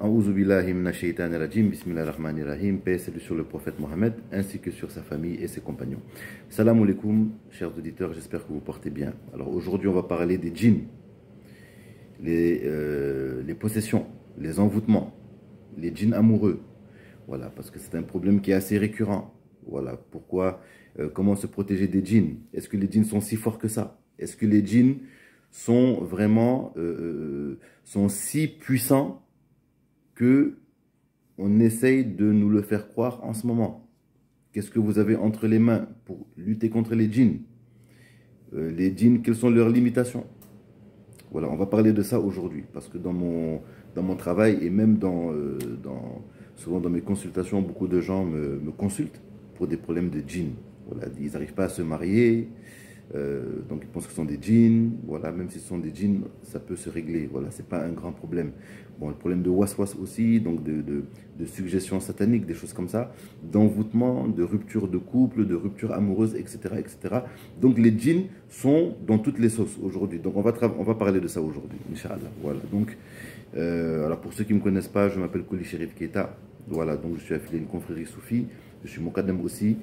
A'ouzou billahi minash shaitanir rajim, bismillahir rahmanir rahim, paix et salut sur le prophète Mohammed ainsi que sur sa famille et ses compagnons. Salam alaikum, chers auditeurs, j'espère que vous portez bien. Alors aujourd'hui, on va parler des djinns, les possessions, les envoûtements, les djinns amoureux. Voilà, parce que c'est un problème qui est assez récurrent. Voilà, pourquoi, comment se protéger des djinns? Est-ce que les djinns sont si forts que ça? Est-ce que les djinns sont vraiment sont si puissants que on essaye de nous le faire croire en ce moment? Qu'est-ce que vous avez entre les mains pour lutter contre les djinns? Les djinns, quelles sont leurs limitations? Voilà, on va parler de ça aujourd'hui, parce que dans mon travail et même souvent dans mes consultations, beaucoup de gens me consultent pour des problèmes de djinns. Voilà, ils n'arrivent pas à se marier, donc ils pensent que ce sont des djinns. Voilà, même si ce sont des djinns, ça peut se régler. Voilà, c'est pas un grand problème. Bon, le problème de waswas aussi, donc de suggestions sataniques, des choses comme ça, d'envoûtement, de rupture de couple, de rupture amoureuse, etc., etc. Donc les djinns sont dans toutes les sauces aujourd'hui. Donc on va parler de ça aujourd'hui, Inch'Allah. Voilà, donc alors pour ceux qui ne me connaissent pas, je m'appelle Kouli Cherif Keita. Voilà, donc je suis affilié à une confrérie soufie, je suis Moukadam aussi,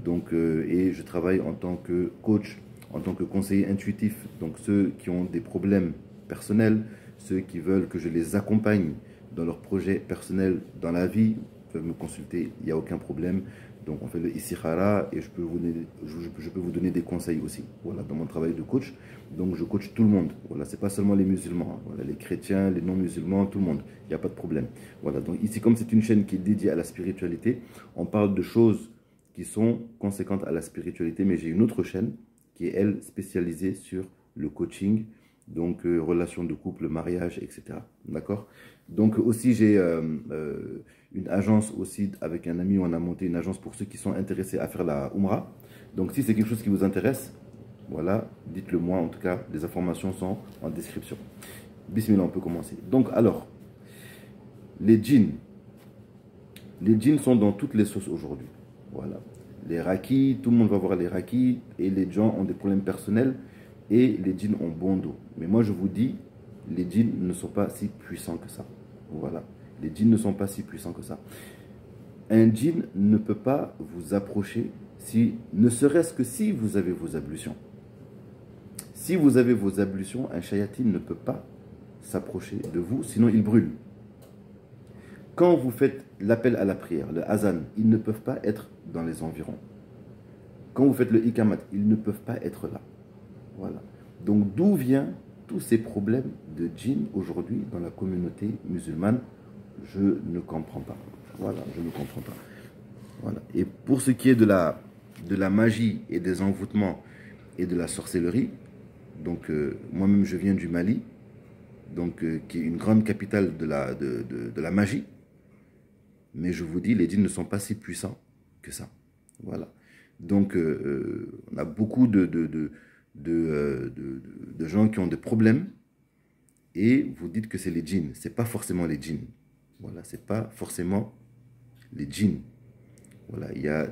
donc, et je travaille en tant que coach, en tant que conseiller intuitif. Donc ceux qui ont des problèmes personnels, ceux qui veulent que je les accompagne dans leurs projets personnels dans la vie, peuvent me consulter, il n'y a aucun problème. Donc on fait le istikhara et je peux vous donner des conseils aussi. Voilà, dans mon travail de coach. Donc je coach tout le monde. Voilà, c'est pas seulement les musulmans. Voilà, les chrétiens, les non-musulmans, tout le monde. Il n'y a pas de problème. Voilà, donc ici, comme c'est une chaîne qui est dédiée à la spiritualité, on parle de choses qui sont conséquentes à la spiritualité, mais j'ai une autre chaîne qui est, elle, spécialisée sur le coaching, donc relations de couple, mariage, etc. D'accord? Donc aussi, j'ai une agence aussi, avec un ami, on a monté une agence pour ceux qui sont intéressés à faire la Umrah. Donc si c'est quelque chose qui vous intéresse, voilà, dites-le moi, en tout cas, les informations sont en description. Bismillah, on peut commencer. Donc alors, les djinns sont dans toutes les sauces aujourd'hui. Voilà. Les rakis, tout le monde va voir les rakis, et les gens ont des problèmes personnels, et les djinns ont bon dos. Mais moi je vous dis, les djinns ne sont pas si puissants que ça. Voilà. Les djinns ne sont pas si puissants que ça. Un djinn ne peut pas vous approcher, ne serait-ce que si vous avez vos ablutions. Si vous avez vos ablutions, un shayatin ne peut pas s'approcher de vous, sinon il brûle. Quand vous faites l'appel à la prière, le azan, ils ne peuvent pas être dans les environs. Quand vous faites le ikamat, ils ne peuvent pas être là. Voilà. Donc d'où viennent tous ces problèmes de djinn aujourd'hui dans la communauté musulmane? Je ne comprends pas. Voilà, je ne comprends pas. Voilà. Et pour ce qui est de la magie et des envoûtements et de la sorcellerie, donc moi-même je viens du Mali, donc qui est une grande capitale de la magie. Mais je vous dis, les djinns ne sont pas si puissants que ça. Voilà. Donc, on a beaucoup de gens qui ont des problèmes et vous dites que c'est les djinns. Ce n'est pas forcément les djinns. Voilà, ce n'est pas forcément les djinns. Voilà, il y a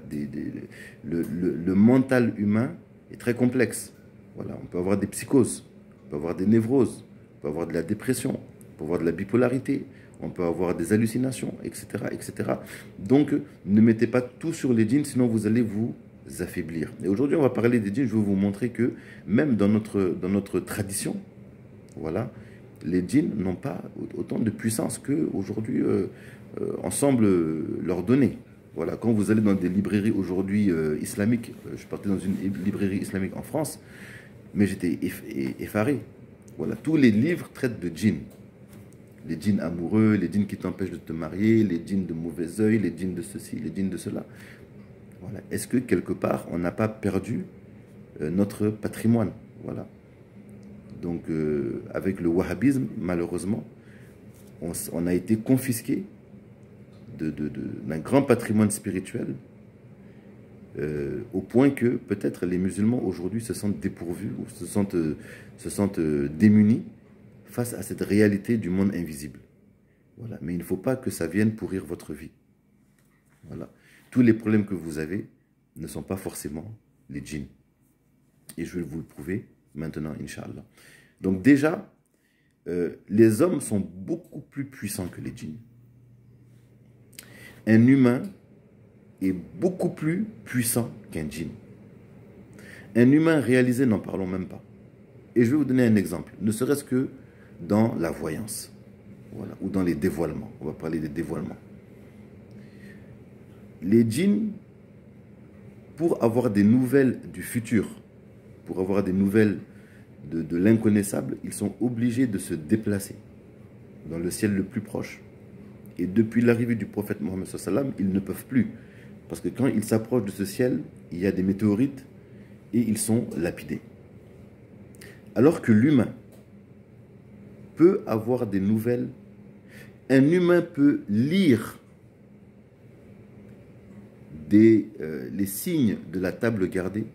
le mental humain est très complexe. Voilà, on peut avoir des psychoses, on peut avoir des névroses, on peut avoir de la dépression, on peut avoir de la bipolarité, on peut avoir des hallucinations, etc., etc. Donc, ne mettez pas tout sur les djinns, sinon vous allez vous affaiblir. Et aujourd'hui, on va parler des djinns. Je vais vous montrer que même dans notre tradition, voilà, les djinns n'ont pas autant de puissance qu'aujourd'hui on semble leur donner. Voilà, quand vous allez dans des librairies aujourd'hui islamiques, je partais dans une librairie islamique en France, mais j'étais effaré. Voilà, tous les livres traitent de djinns. Les djinns amoureux, les djinns qui t'empêchent de te marier, les djinns de mauvais oeil, les djinns de ceci, les djinns de cela. Voilà. Est-ce que quelque part, on n'a pas perdu notre patrimoine? Voilà. Donc, avec le wahhabisme, malheureusement, on a été confisqué d'un grand patrimoine spirituel, au point que peut-être les musulmans aujourd'hui se sentent dépourvus ou se sentent démunis face à cette réalité du monde invisible. Voilà. Mais il ne faut pas que ça vienne pourrir votre vie. Voilà. Tous les problèmes que vous avez ne sont pas forcément les djinns. Et je vais vous le prouver maintenant, Inch'Allah. Donc déjà, les hommes sont beaucoup plus puissants que les djinns. un humain est beaucoup plus puissant qu'un djinn. Un humain réalisé, n'en parlons même pas. Et je vais vous donner un exemple, ne serait-ce que dans la voyance, voilà, ou dans les dévoilements. On va parler des dévoilements. Les djinns, pour avoir des nouvelles du futur, pour avoir des nouvelles de l'inconnaissable, ils sont obligés de se déplacer dans le ciel le plus proche. Et depuis l'arrivée du prophète Mohammed sallallahu alayhi wa sallam, ils ne peuvent plus. Parce que quand ils s'approchent de ce ciel, il y a des météorites et ils sont lapidés. Alors que l'humain peut avoir des nouvelles, un humain peut lire les signes de la table gardée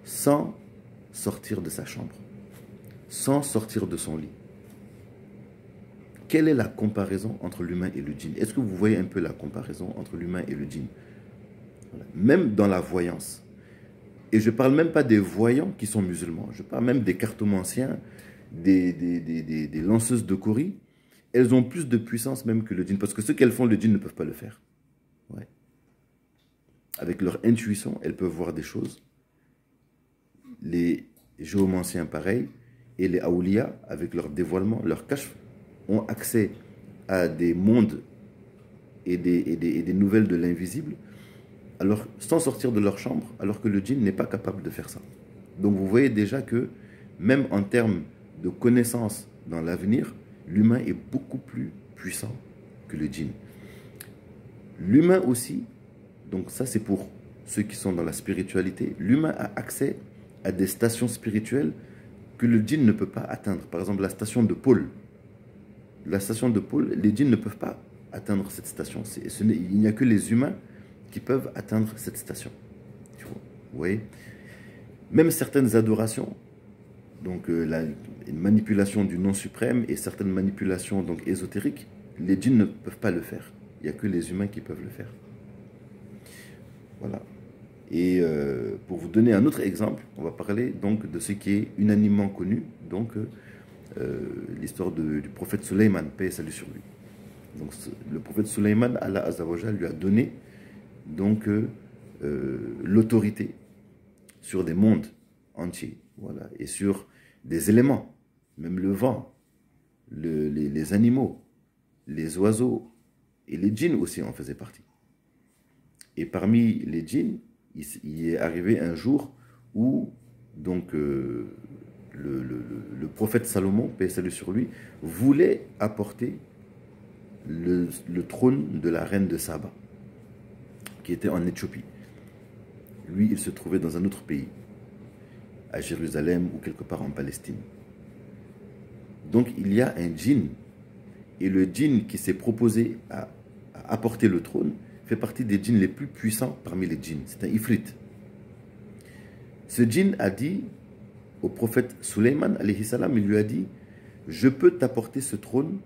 sans sortir de sa chambre, sans sortir de son lit. Quelle est la comparaison entre l'humain et le djinn? Est-ce que vous voyez un peu la comparaison entre l'humain et le djinn? Voilà. Même dans la voyance. Et je ne parle même pas des voyants qui sont musulmans. Je parle même des cartomanciens, des lanceuses de Kori. Elles ont plus de puissance même que le djinn. Parce que ce qu'elles font, le djinn ne peuvent pas le faire. Ouais. Avec leur intuition, elles peuvent voir des choses. Les géomanciens, pareil. Et les aoulias, avec leur dévoilement, leur kashf, ont accès à des mondes et des nouvelles de l'invisible, alors sans sortir de leur chambre, alors que le djinn n'est pas capable de faire ça. Donc vous voyez déjà que même en termes de connaissances dans l'avenir, l'humain est beaucoup plus puissant que le djinn. L'humain aussi, donc ça c'est pour ceux qui sont dans la spiritualité, l'humain a accès à des stations spirituelles que le djinn ne peut pas atteindre. Par exemple la station de pôle. La station de pôle, les djinns ne peuvent pas atteindre cette station. Il n'y a que les humains qui peuvent atteindre cette station. Vous voyez? Même certaines adorations, donc une manipulation du nom suprême et certaines manipulations donc ésotériques, les djinns ne peuvent pas le faire. Il n'y a que les humains qui peuvent le faire. Voilà. Et pour vous donner un autre exemple, on va parler donc de ce qui est unanimement connu, donc l'histoire du prophète Sulayman, paix et salut sur lui. Donc le prophète Sulayman, Allah Azza wa Jal lui a donné donc l'autorité sur des mondes entiers, voilà, et sur des éléments, même le vent, les animaux, les oiseaux, et les djinns aussi en faisaient partie. Et parmi les djinns, il est arrivé un jour où donc le prophète Salomon, paix et salut sur lui, voulait apporter le trône de la reine de Saba, qui était en Éthiopie. Lui, il se trouvait dans un autre pays, à Jérusalem ou quelque part en Palestine. Donc il y a un djinn, et le djinn qui s'est proposé à apporter le trône fait partie des djinns les plus puissants parmi les djinns. C'est un ifrit. Ce djinn a dit au prophète Sulayman, alayhi salam, il lui a dit: je peux t'apporter ce trône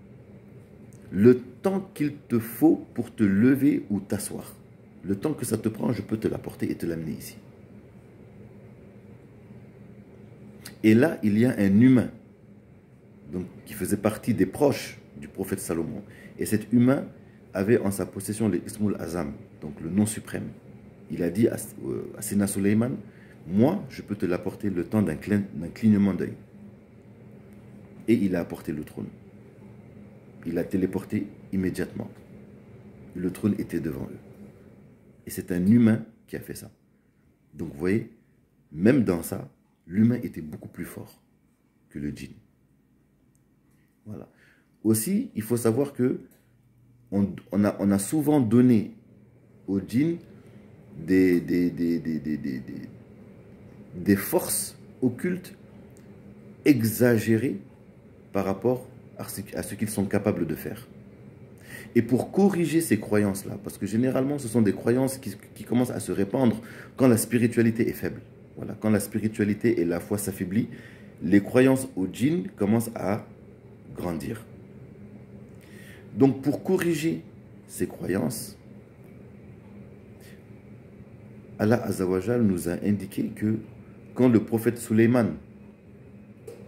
le temps qu'il te faut pour te lever ou t'asseoir. Le temps que ça te prend, je peux te l'apporter et te l'amener ici. Et là, il y a un humain donc, qui faisait partie des proches du prophète Salomon. Et cet humain avait en sa possession le Ismul Azam, donc le nom suprême. Il a dit à Sina Sulayman: moi, je peux te l'apporter le temps d'un clignement d'œil. Et il a apporté le trône. Il a téléporté immédiatement. Le trône était devant eux. Et c'est un humain qui a fait ça. Donc vous voyez, même dans ça, l'humain était beaucoup plus fort que le djinn. Voilà. Aussi, il faut savoir que on a souvent donné au djinn des forces occultes exagérées par rapport à ce qu'ils sont capables de faire. Et pour corriger ces croyances-là, parce que généralement ce sont des croyances qui commencent à se répandre quand la spiritualité est faible. Voilà, quand la spiritualité et la foi s'affaiblit, les croyances au djinn commencent à grandir. Donc pour corriger ces croyances, Allah Azza wa Jal nous a indiqué que quand le prophète Sulayman,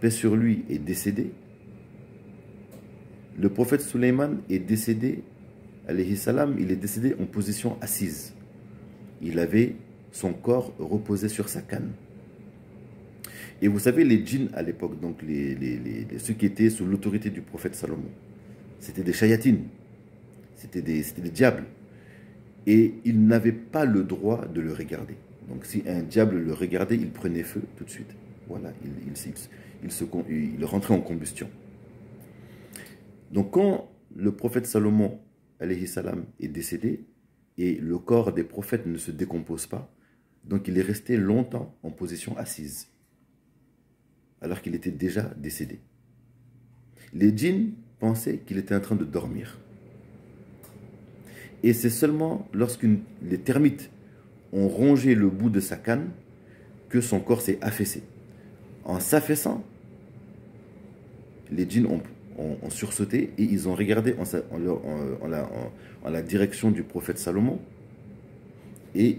paix sur lui, est décédé, le prophète Sulayman est décédé alayhi salam, il est décédé en position assise. Il avait son corps reposé sur sa canne. Et vous savez, les djinns à l'époque, donc ceux qui étaient sous l'autorité du prophète Salomon, c'était des shayatines, c'était des diables. Et ils n'avaient pas le droit de le regarder. Donc si un diable le regardait, il prenait feu tout de suite. Voilà, il rentrait en combustion. Donc quand le prophète Salomon, alayhi salam, est décédé, et le corps des prophètes ne se décompose pas, donc il est resté longtemps en position assise, alors qu'il était déjà décédé. Les djinns pensaient qu'il était en train de dormir. Et c'est seulement lorsque les termites ont rongé le bout de sa canne que son corps s'est affaissé. En s'affaissant, les djinns ont sursauté et ils ont regardé en la direction du prophète Salomon et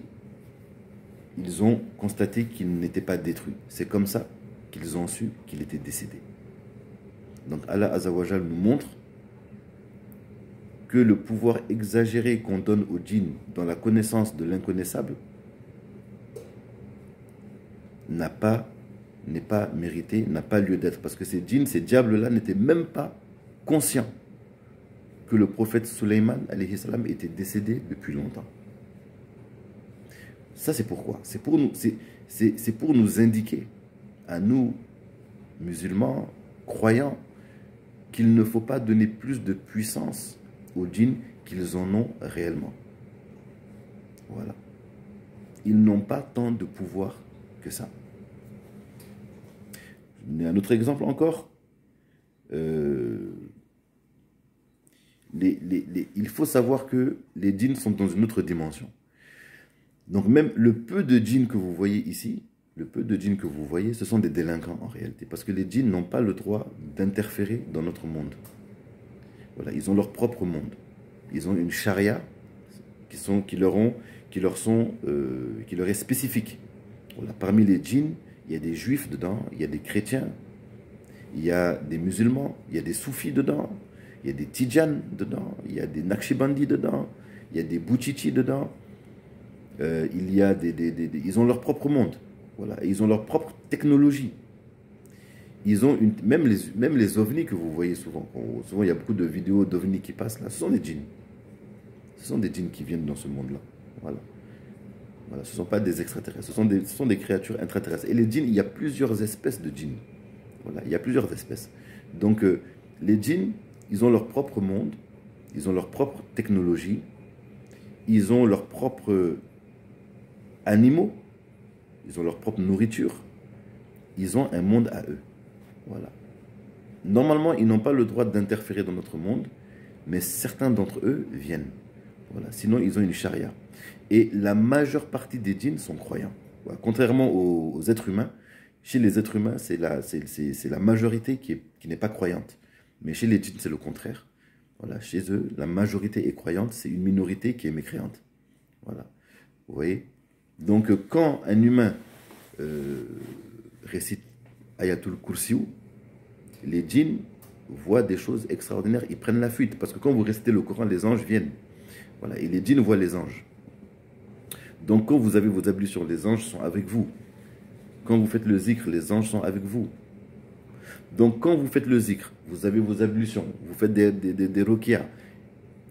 ils ont constaté qu'il n'était pas détruit. C'est comme ça qu'ils ont su qu'il était décédé. Donc Allah Azza wa Jal nous montre que le pouvoir exagéré qu'on donne aux djinns dans la connaissance de l'inconnaissable n'est pas mérité, n'a pas lieu d'être. Parce que ces djinns, ces diables-là n'étaient même pas conscients que le prophète Sulayman alayhi salam était décédé depuis longtemps. Ça c'est pourquoi. C'est pour nous indiquer, à nous, musulmans, croyants, qu'il ne faut pas donner plus de puissance aux djinns qu'ils en ont réellement. Voilà. Ils n'ont pas tant de pouvoir que ça. Un autre exemple encore. Il faut savoir que les djinns sont dans une autre dimension. Donc même le peu de djinns que vous voyez ici, ce sont des délinquants en réalité. Parce que les djinns n'ont pas le droit d'interférer dans notre monde. Voilà, ils ont leur propre monde. Ils ont une charia qui leur est spécifique. Voilà, parmi les djinns, il y a des juifs dedans, il y a des chrétiens, il y a des musulmans, il y a des soufis dedans, il y a des tidjanes dedans, il y a des naqshbandis dedans, il y a des bouchichis dedans. Ils ont leur propre monde. Voilà, ils ont leur propre technologie. Ils ont même les ovnis que vous voyez souvent. Souvent, il y a beaucoup de vidéos d'ovnis qui passent là. Ce sont des djinns. Ce sont des djinns qui viennent dans ce monde-là. Voilà. Voilà, ce ne sont pas des extraterrestres. Ce sont des créatures intraterrestres. Et les djinns, il y a plusieurs espèces de djinns. Voilà, il y a plusieurs espèces. Donc, les djinns, ils ont leur propre monde. Ils ont leur propre technologie. Ils ont leurs propres animaux. Ils ont leur propre nourriture. Ils ont un monde à eux. Voilà. Normalement, ils n'ont pas le droit d'interférer dans notre monde, mais certains d'entre eux viennent. Voilà. Sinon, ils ont une charia. Et la majeure partie des djinns sont croyants. Voilà. Contrairement aux êtres humains, chez les êtres humains, c'est la majorité qui n'est pas croyante. Mais chez les djinns, c'est le contraire. Voilà. Chez eux, la majorité est croyante, c'est une minorité qui est mécréante. Voilà. Vous voyez? Donc, quand un humain récite Ayatul Kursiou, les djinns voient des choses extraordinaires, ils prennent la fuite. Parce que quand vous récitez le Coran, les anges viennent. Voilà, et les djinns voient les anges. Donc quand vous avez vos ablutions, les anges sont avec vous. Quand vous faites le zikr, les anges sont avec vous. Donc quand vous faites le zikr, vous avez vos ablutions, vous faites des ruqyas,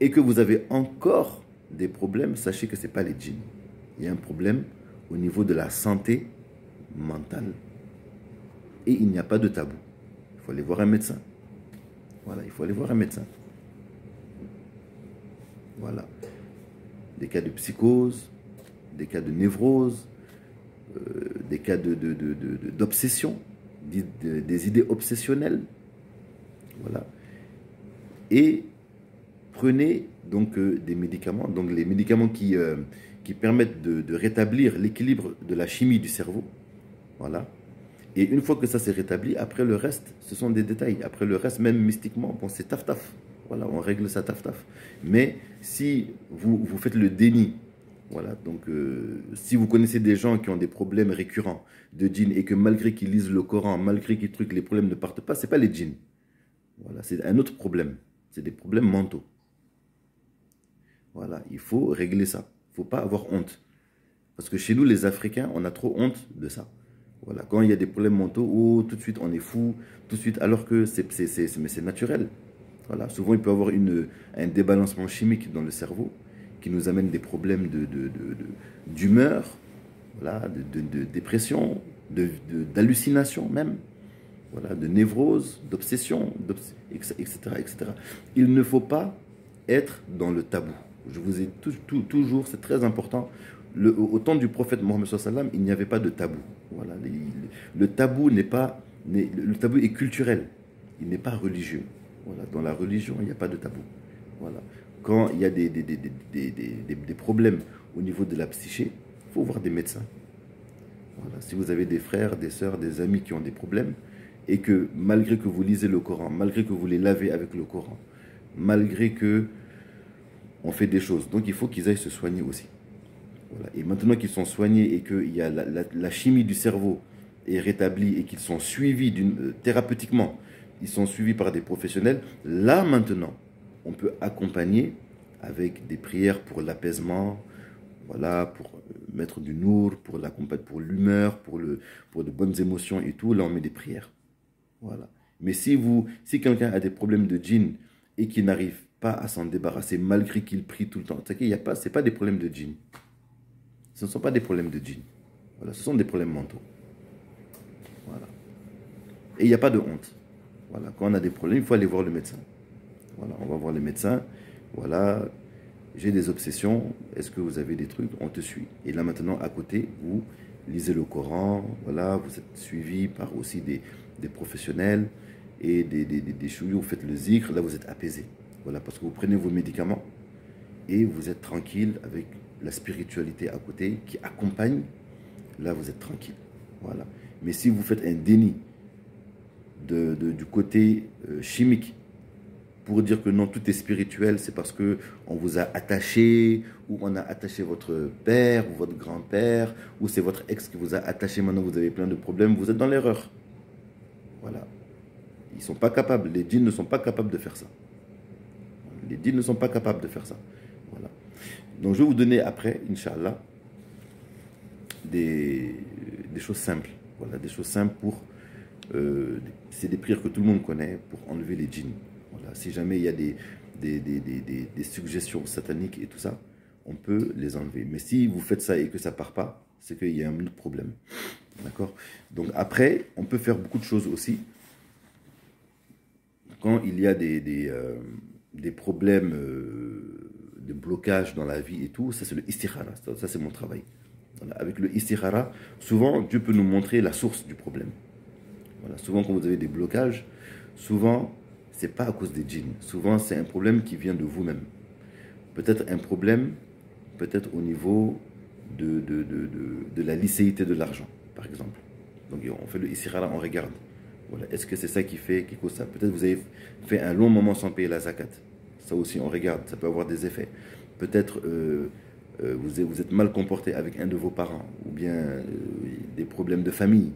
et que vous avez encore des problèmes, sachez que ce n'est pas les djinns. Il y a un problème au niveau de la santé mentale. Et il n'y a pas de tabou. Il faut aller voir un médecin. Voilà, il faut aller voir un médecin. Voilà. Des cas de psychose, des cas de névrose, des cas d'obsession, des idées obsessionnelles. Voilà. Et prenez donc des médicaments, donc les médicaments qui permettent de rétablir l'équilibre de la chimie du cerveau. Voilà. Et une fois que ça s'est rétabli, après le reste, ce sont des détails. Après le reste, même mystiquement, bon, c'est taf-taf. Voilà, on règle ça taf-taf. Mais si vous faites le déni, voilà, donc si vous connaissez des gens qui ont des problèmes récurrents de djinns et que malgré qu'ils lisent le Coran, malgré qu'ils truquent, les problèmes ne partent pas, ce n'est pas les djinns. Voilà, c'est un autre problème. C'est des problèmes mentaux. Voilà, il faut régler ça. Il ne faut pas avoir honte. Parce que chez nous, les Africains, on a trop honte de ça. Voilà, quand il y a des problèmes mentaux, oh, tout de suite on est fou, tout de suite, alors que c'est naturel. Voilà, souvent il peut y avoir un débalancement chimique dans le cerveau qui nous amène des problèmes d'humeur, voilà, de dépression, d'hallucination même, voilà, de névrose, d'obsession, etc., etc. Il ne faut pas être dans le tabou. Je vous ai toujours, c'est très important. Au temps du prophète Mohammed sallam, il n'y avait pas de tabou. Voilà, le tabou le tabou est culturel, il n'est pas religieux. Voilà, dans la religion, il n'y a pas de tabou. Voilà. Quand il y a des problèmes au niveau de la psyché, il faut voir des médecins. Voilà. Si vous avez des frères, des sœurs, des amis qui ont des problèmes, et que malgré que vous lisez le Coran, malgré que vous les lavez avec le Coran, malgré que on fait des choses, donc il faut qu'ils aillent se soigner aussi. Voilà. Et maintenant qu'ils sont soignés et que la chimie du cerveau est rétablie et qu'ils sont suivis thérapeutiquement, ils sont suivis par des professionnels, là maintenant, on peut accompagner avec des prières pour l'apaisement, voilà, pour mettre du nour, pour l'humeur, pour de bonnes émotions et tout, là on met des prières. Voilà. Mais si quelqu'un a des problèmes de djinn et qui n'arrive pas à s'en débarrasser malgré qu'il prie tout le temps, c'est pas des problèmes de djinn. Ce ne sont pas des problèmes de djinn. Voilà, ce sont des problèmes mentaux. Voilà. Et il n'y a pas de honte. Voilà, quand on a des problèmes, il faut aller voir le médecin. Voilà, on va voir le médecin. Voilà, j'ai des obsessions. Est-ce que vous avez des trucs? On te suit. Et là maintenant, à côté, vous lisez le Coran. Voilà, vous êtes suivi par aussi des professionnels et des chouilles. Vous faites le zikr. Là, vous êtes apaisé. Voilà, parce que vous prenez vos médicaments et vous êtes tranquille avec la spiritualité à côté qui accompagne. Là, vous êtes tranquille. Voilà. Mais si vous faites un déni du côté chimique pour dire que non, tout est spirituel, c'est parce que on vous a attaché, ou on a attaché votre père ou votre grand-père, ou c'est votre ex qui vous a attaché, maintenant vous avez plein de problèmes, vous êtes dans l'erreur. Voilà. Ils ne sont pas capables, les djinns ne sont pas capables de faire ça. Les djinns ne sont pas capables de faire ça. Voilà. Donc je vais vous donner après, Inch'Allah, des choses simples. Voilà, des choses simples pour... c'est des prières que tout le monde connaît pour enlever les djinns. Voilà, si jamais il y a des suggestions sataniques et tout ça, on peut les enlever. Mais si vous faites ça et que ça ne part pas, c'est qu'il y a un autre problème. D'accord? Donc après, on peut faire beaucoup de choses aussi. Quand il y a des problèmes de blocage dans la vie et tout, ça c'est le istikhara. Ça c'est mon travail. Voilà. Avec le istikhara, souvent Dieu peut nous montrer la source du problème. Voilà. Souvent quand vous avez des blocages, souvent c'est pas à cause des djinns. Souvent c'est un problème qui vient de vous-même. Peut-être un problème, peut-être au niveau de la licéité de l'argent, par exemple. Donc on fait le istikhara, on regarde. Voilà. Est-ce que c'est ça qui cause ça? Peut-être vous avez fait un long moment sans payer la zakat. Ça aussi, on regarde, ça peut avoir des effets. Peut-être vous êtes mal comporté avec un de vos parents, ou bien des problèmes de famille,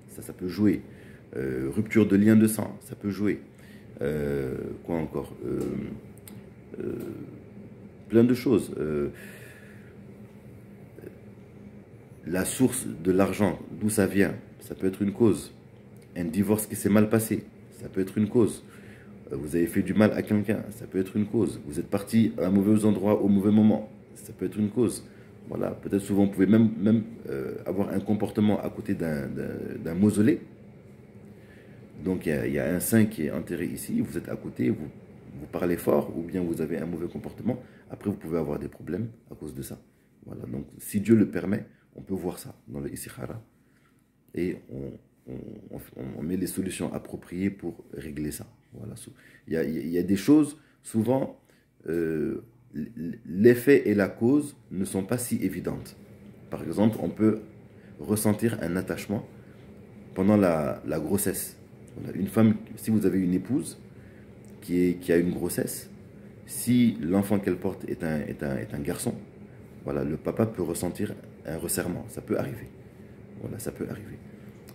ça peut jouer. Rupture de lien de sang, ça peut jouer. Quoi encore? Plein de choses. La source de l'argent, d'où ça vient, ça peut être une cause. Un divorce qui s'est mal passé, ça peut être une cause. Vous avez fait du mal à quelqu'un, ça peut être une cause. Vous êtes parti à un mauvais endroit au mauvais moment, ça peut être une cause. Voilà, peut-être souvent vous pouvez même avoir un comportement à côté d'un mausolée. Donc il y a un saint qui est enterré ici, vous êtes à côté, vous parlez fort, ou bien vous avez un mauvais comportement. Après vous pouvez avoir des problèmes à cause de ça. Voilà, donc si Dieu le permet, on peut voir ça dans le istikhara. Et on met les solutions appropriées pour régler ça. Voilà. Il y a des choses, souvent, l'effet et la cause ne sont pas si évidentes. Par exemple, on peut ressentir un attachement pendant la grossesse. Voilà. Une femme, si vous avez une épouse qui a une grossesse, si l'enfant qu'elle porte est un garçon, voilà, le papa peut ressentir un resserrement. Ça peut arriver. Voilà, ça peut arriver.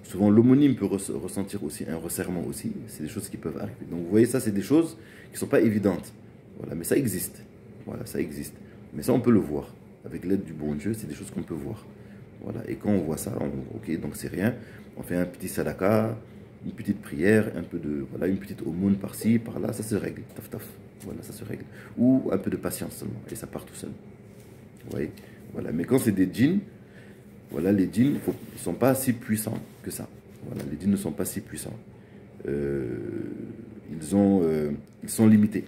Souvent, l'homonyme peut ressentir aussi un resserrement aussi. C'est des choses qui peuvent arriver. Donc, vous voyez, ça, c'est des choses qui ne sont pas évidentes. Voilà, mais ça existe. Voilà, ça existe. Mais ça, on peut le voir. Avec l'aide du bon Dieu, c'est des choses qu'on peut voir. Voilà. Et quand on voit ça, ok, donc c'est rien. On fait un petit sadaka, une petite prière, un peu de, voilà, une petite aumône par-ci, par-là, ça se règle. Taf, taf. Voilà, ça se règle. Ou un peu de patience seulement, et ça part tout seul. Vous voyez? Voilà. Mais quand c'est des djinns, voilà, les djinns, ils ne sont pas si puissants que ça. Voilà, les djinns ne sont pas si puissants. Ils sont limités.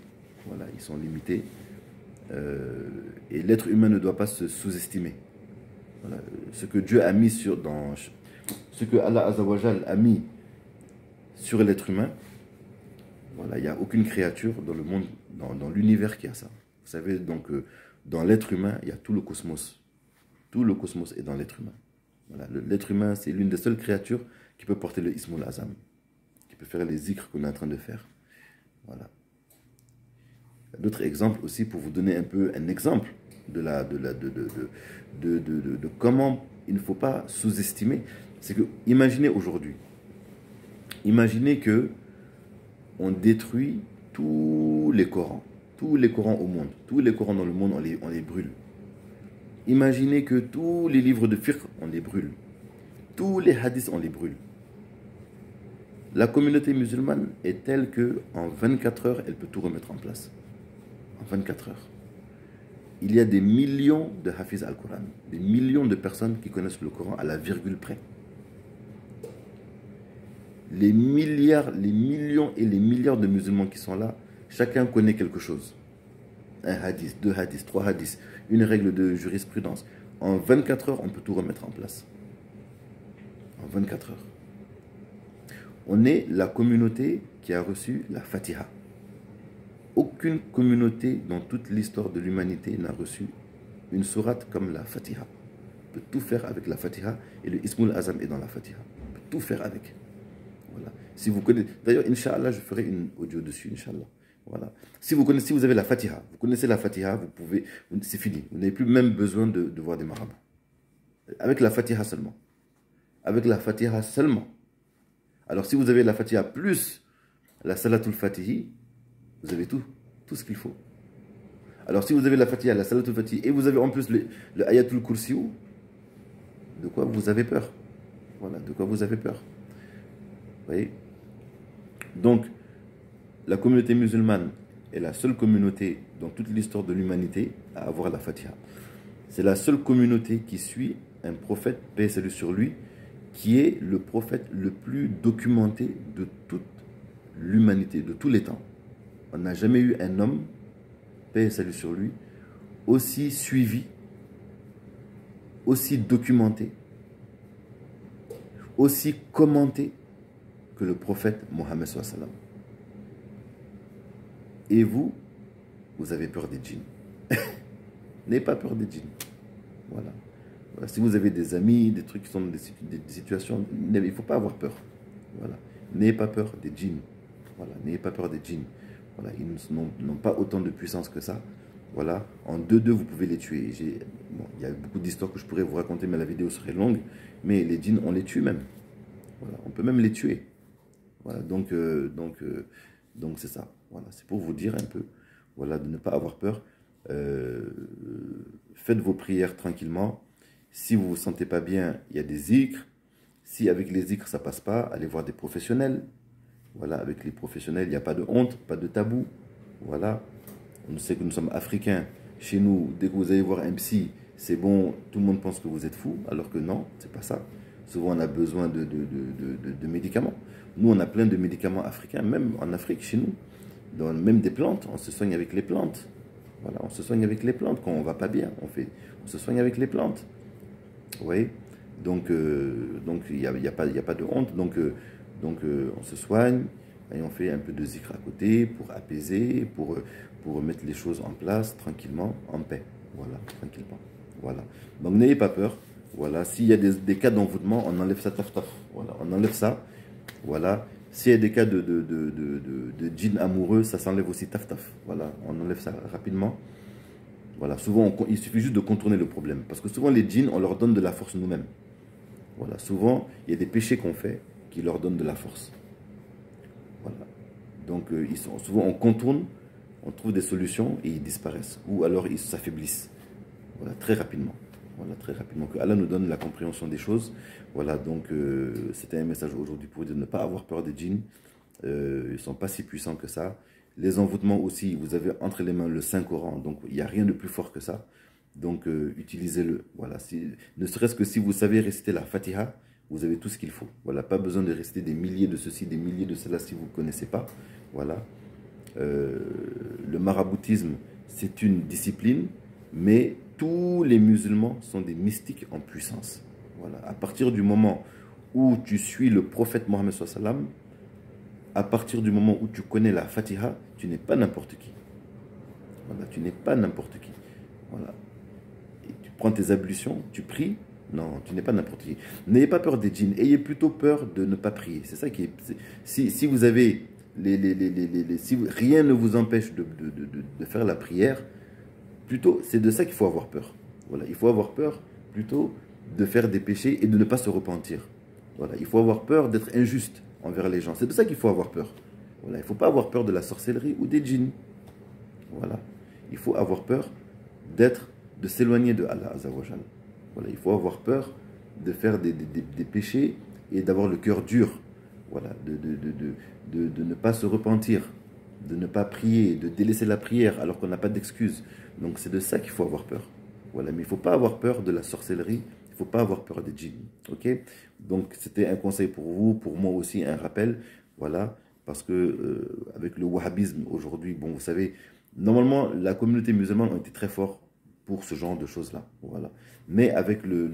Voilà, ils sont limités. Et l'être humain ne doit pas se sous-estimer. Voilà, ce que Dieu a mis ce que Allah Azzawajal a mis sur l'être humain, voilà, il n'y a aucune créature dans le monde, dans l'univers qui a ça. Vous savez, donc, dans l'être humain, il y a tout le cosmos. Tout le cosmos est dans l'être humain. Voilà, l'être humain, c'est l'une des seules créatures qui peut porter le Ismul Azam, qui peut faire les zikrs qu'on est en train de faire. Voilà. D'autres exemples aussi pour vous donner un peu un exemple de comment il ne faut pas sous-estimer. C'est que, imaginez aujourd'hui, imaginez que on détruit tous les Corans au monde, tous les Corans dans le monde, on les brûle. Imaginez que tous les livres de fiqh, on les brûle. Tous les hadiths, on les brûle. La communauté musulmane est telle qu'en 24 heures, elle peut tout remettre en place. En 24 heures. Il y a des millions de hafiz al-Qur'an, des millions de personnes qui connaissent le Coran à la virgule près. Les millions et les milliards de musulmans qui sont là, chacun connaît quelque chose. Un hadith, deux hadiths, trois hadiths, une règle de jurisprudence. En 24 heures, on peut tout remettre en place. En 24 heures. On est la communauté qui a reçu la Fatiha. Aucune communauté dans toute l'histoire de l'humanité n'a reçu une sourate comme la Fatiha. On peut tout faire avec la Fatiha et le Ismul Azam est dans la Fatiha. On peut tout faire avec. Voilà. Si vous connaissez, d'ailleurs, Inch'Allah, je ferai une audio dessus, Inch'Allah. Voilà. Si vous avez la Fatiha, vous connaissez la Fatiha, vous pouvez, c'est fini. Vous n'avez plus même besoin de voir des marabouts. Avec la Fatiha seulement. Avec la Fatiha seulement. Alors si vous avez la Fatiha plus la Salatul Fatihi, vous avez tout ce qu'il faut. Alors si vous avez la Fatiha, la Salatul Fatihi, et vous avez en plus le Ayatul Kursiou, de quoi vous avez peur? Voilà, de quoi vous avez peur? Vous voyez? Donc, la communauté musulmane est la seule communauté dans toute l'histoire de l'humanité à avoir la Fatiha. C'est la seule communauté qui suit un prophète, paix et salut sur lui, qui est le prophète le plus documenté de toute l'humanité, de tous les temps. On n'a jamais eu un homme, paix et salut sur lui, aussi suivi, aussi documenté, aussi commenté que le prophète Mohammed sallallahu alayhi wa sallam. Et vous avez peur des djinns. N'ayez pas peur des djinns. Voilà. Voilà. Si vous avez des amis, des trucs qui sont dans des situations, il ne faut pas avoir peur. Voilà. N'ayez pas peur des djinns. Voilà. N'ayez pas peur des djinns. Voilà. Ils n'ont pas autant de puissance que ça. Voilà. En 2-2, vous pouvez les tuer. Bon, il y a beaucoup d'histoires que je pourrais vous raconter, mais la vidéo serait longue. Mais les djinns, on les tue même. Voilà. On peut même les tuer. Voilà. Donc c'est ça. Voilà. C'est pour vous dire un peu, voilà, de ne pas avoir peur. Faites vos prières tranquillement. Si vous ne vous sentez pas bien, il y a des zikrs. Si avec les zikrs ça passe pas, allez voir des professionnels. Voilà, avec les professionnels, il n'y a pas de honte, pas de tabou. Voilà. On sait que nous sommes africains. Chez nous, dès que vous allez voir un psy, c'est bon, tout le monde pense que vous êtes fou, alors que non, c'est pas ça. Souvent, on a besoin de médicaments. Nous, on a plein de médicaments africains, même en Afrique, chez nous. Même des plantes, on se soigne avec les plantes. Voilà, on se soigne avec les plantes. Quand on ne va pas bien, on se soigne avec les plantes. Vous voyez? Donc, il n'y a pas de honte. Donc, on se soigne et on fait un peu de zikr à côté pour apaiser, pour mettre les choses en place tranquillement, en paix. Voilà, tranquillement. Voilà. Donc, n'ayez pas peur. Voilà, s'il y a des cas d'envoûtement, on enlève ça taf taf. Voilà, on enlève ça. Voilà. S'il y a des cas de djinn amoureux, ça s'enlève aussi taf taf. Voilà, on enlève ça rapidement. Voilà, souvent, il suffit juste de contourner le problème. Parce que souvent, les djinns, on leur donne de la force nous-mêmes. Voilà, souvent, il y a des péchés qu'on fait qui leur donnent de la force. Voilà. Donc, souvent, on contourne on trouve des solutions et ils disparaissent. Ou alors ils s'affaiblissent. Voilà, très rapidement. Voilà, très rapidement. Que Allah nous donne la compréhension des choses. Voilà, donc c'était un message aujourd'hui pour vous de ne pas avoir peur des djinns. Ils ne sont pas si puissants que ça. Les envoûtements aussi, vous avez entre les mains le Saint-Coran, donc il n'y a rien de plus fort que ça. Donc utilisez-le. Voilà, ne serait-ce que si vous savez réciter la Fatiha, vous avez tout ce qu'il faut. Voilà, pas besoin de réciter des milliers de ceci, des milliers de cela si vous ne connaissez pas. Voilà. Le maraboutisme, c'est une discipline, mais tous les musulmans sont des mystiques en puissance. Voilà. À partir du moment où tu suis le prophète Mohammed sallallahu alayhi wa sallam, à partir du moment où tu connais la Fatiha, tu n'es pas n'importe qui. Voilà, tu n'es pas n'importe qui. Voilà. Et tu prends tes ablutions, tu pries. Non, tu n'es pas n'importe qui. N'ayez pas peur des djinns. Ayez plutôt peur de ne pas prier. C'est ça qui est. Si vous avez si rien ne vous empêche de faire la prière, plutôt, c'est de ça qu'il faut avoir peur. Voilà, il faut avoir peur plutôt de faire des péchés et de ne pas se repentir. Voilà, il faut avoir peur d'être injuste envers les gens. C'est de ça qu'il faut avoir peur. Voilà, il ne faut pas avoir peur de la sorcellerie ou des djinns. Voilà, il faut avoir peur de s'éloigner de Allah Azzawajal. Voilà, il faut avoir peur de faire des péchés et d'avoir le cœur dur. Voilà, de ne pas se repentir, de ne pas prier, de délaisser la prière alors qu'on n'a pas d'excuse. Donc c'est de ça qu'il faut avoir peur. Voilà, mais il ne faut pas avoir peur de la sorcellerie, il ne faut pas avoir peur des djinns. Ok? Donc c'était un conseil pour vous, pour moi aussi un rappel. Voilà, parce que avec le wahhabisme aujourd'hui, bon, vous savez, normalement la communauté musulmane a été très forte pour ce genre de choses-là. Voilà. Mais avec le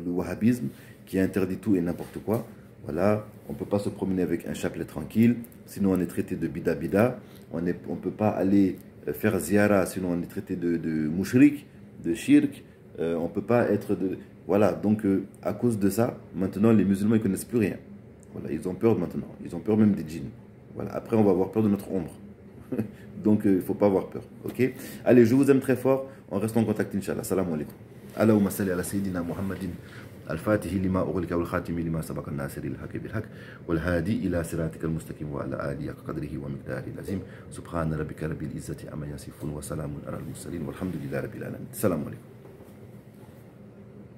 wahhabisme qui interdit tout et n'importe quoi, voilà, on ne peut pas se promener avec un chapelet tranquille, sinon on est traité de bida. On ne peut pas aller faire ziyara, sinon on est traité de mouchrik, de shirk. On ne peut pas être de... Voilà, donc à cause de ça, maintenant les musulmans ils ne connaissent plus rien. Voilà, ils ont peur maintenant, ils ont peur même des djinns. Voilà, après on va avoir peur de notre ombre. Donc il ne faut pas avoir peur, ok? Allez, je vous aime très fort, on reste en contact, Inch'Allah. Salam alaikum. Allahumma salli ala sayyidina Muhammadin الفاتح لما أغلق والخاتم لما سبق الناصر الحق بالحق والهادي إلى صراطك المستقيم وعلى آله قدره ومقداره العظيم سبحان ربك رب العزة عما يصفون وسلام على المرسلين والحمد لله رب العالمين السلام عليكم